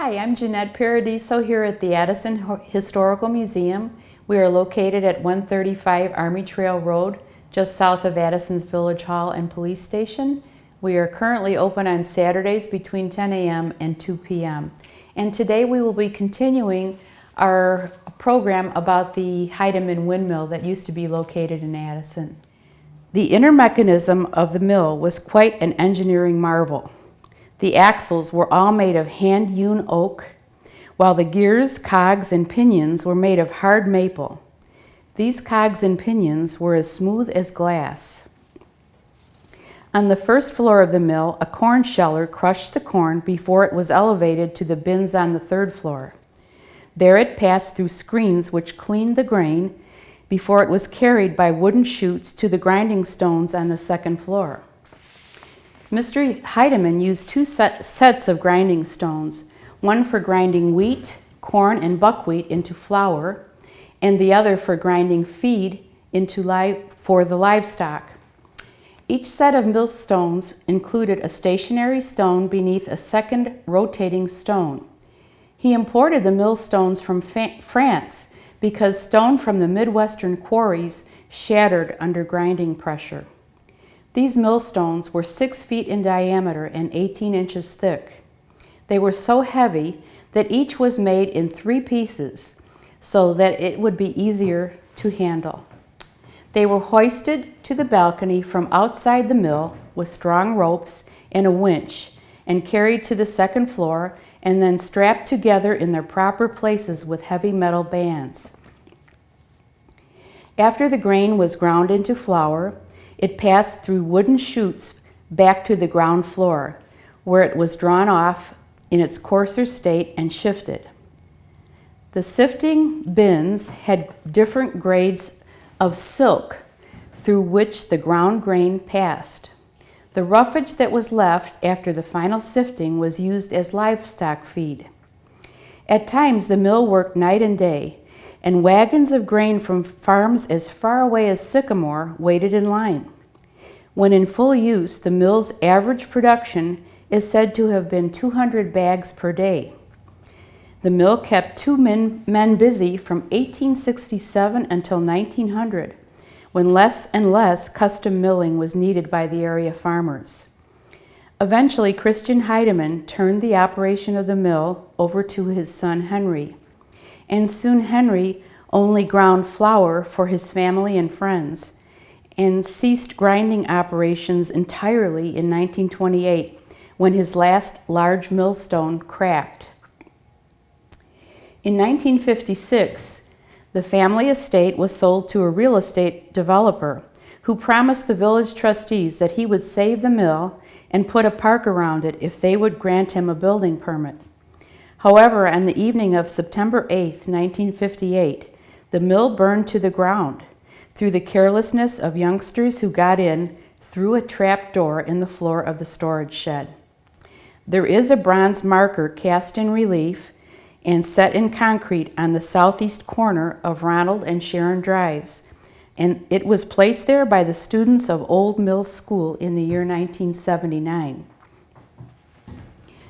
Hi, I'm Jeanette Paradiso here at the Addison Historical Museum. We are located at 135 Army Trail Road, just south of Addison's Village Hall and Police Station. We are currently open on Saturdays between 10 a.m. and 2 p.m. And today we will be continuing our program about the Heidemann windmill that used to be located in Addison. The inner mechanism of the mill was quite an engineering marvel. The axles were all made of hand-hewn oak, while the gears, cogs, and pinions were made of hard maple. These cogs and pinions were as smooth as glass. On the first floor of the mill, a corn sheller crushed the corn before it was elevated to the bins on the third floor. There it passed through screens which cleaned the grain before it was carried by wooden chutes to the grinding stones on the second floor. Mr. Heidemann used two sets of grinding stones, one for grinding wheat, corn, and buckwheat into flour, and the other for grinding feed for the livestock. Each set of millstones included a stationary stone beneath a second rotating stone. He imported the millstones from France because stone from the Midwestern quarries shattered under grinding pressure. These millstones were 6 feet in diameter and 18 inches thick. They were so heavy that each was made in 3 pieces so that it would be easier to handle. They were hoisted to the balcony from outside the mill with strong ropes and a winch and carried to the second floor and then strapped together in their proper places with heavy metal bands. After the grain was ground into flour, it passed through wooden chutes back to the ground floor, where it was drawn off in its coarser state and shifted. The sifting bins had different grades of silk through which the ground grain passed. The roughage that was left after the final sifting was used as livestock feed. At times, the mill worked night and day, and wagons of grain from farms as far away as Sycamore waited in line. When in full use, the mill's average production is said to have been 200 bags per day. The mill kept 2 men busy from 1867 until 1900, when less and less custom milling was needed by the area farmers. Eventually, Christian Heidemann turned the operation of the mill over to his son Henry, and soon Henry only ground flour for his family and friends, and ceased grinding operations entirely in 1928 when his last large millstone cracked. In 1956, the family estate was sold to a real estate developer who promised the village trustees that he would save the mill and put a park around it if they would grant him a building permit. However, on the evening of September 8, 1958, the mill burned to the ground through the carelessness of youngsters who got in through a trap door in the floor of the storage shed. There is a bronze marker cast in relief and set in concrete on the southeast corner of Ronald and Sharon Drives, and it was placed there by the students of Old Mill School in the year 1979.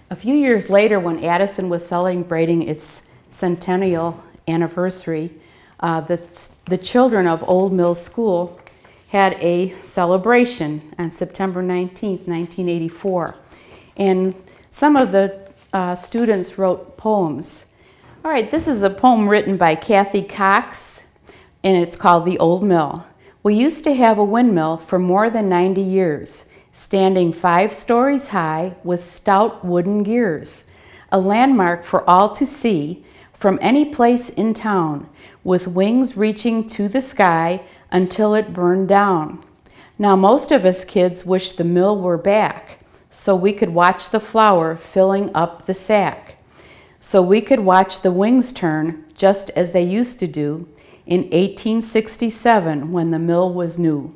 A few years later, when Addison was celebrating its centennial anniversary, the children of Old Mill School had a celebration on September 19, 1984. And some of the students wrote poems. All right, this is a poem written by Kathy Cox, and it's called The Old Mill. We used to have a windmill for more than 90 years, standing 5 stories high with stout wooden gears, a landmark for all to see from any place in town, with wings reaching to the sky until it burned down. Now most of us kids wish the mill were back, so we could watch the flour filling up the sack, so we could watch the wings turn just as they used to do in 1867 when the mill was new.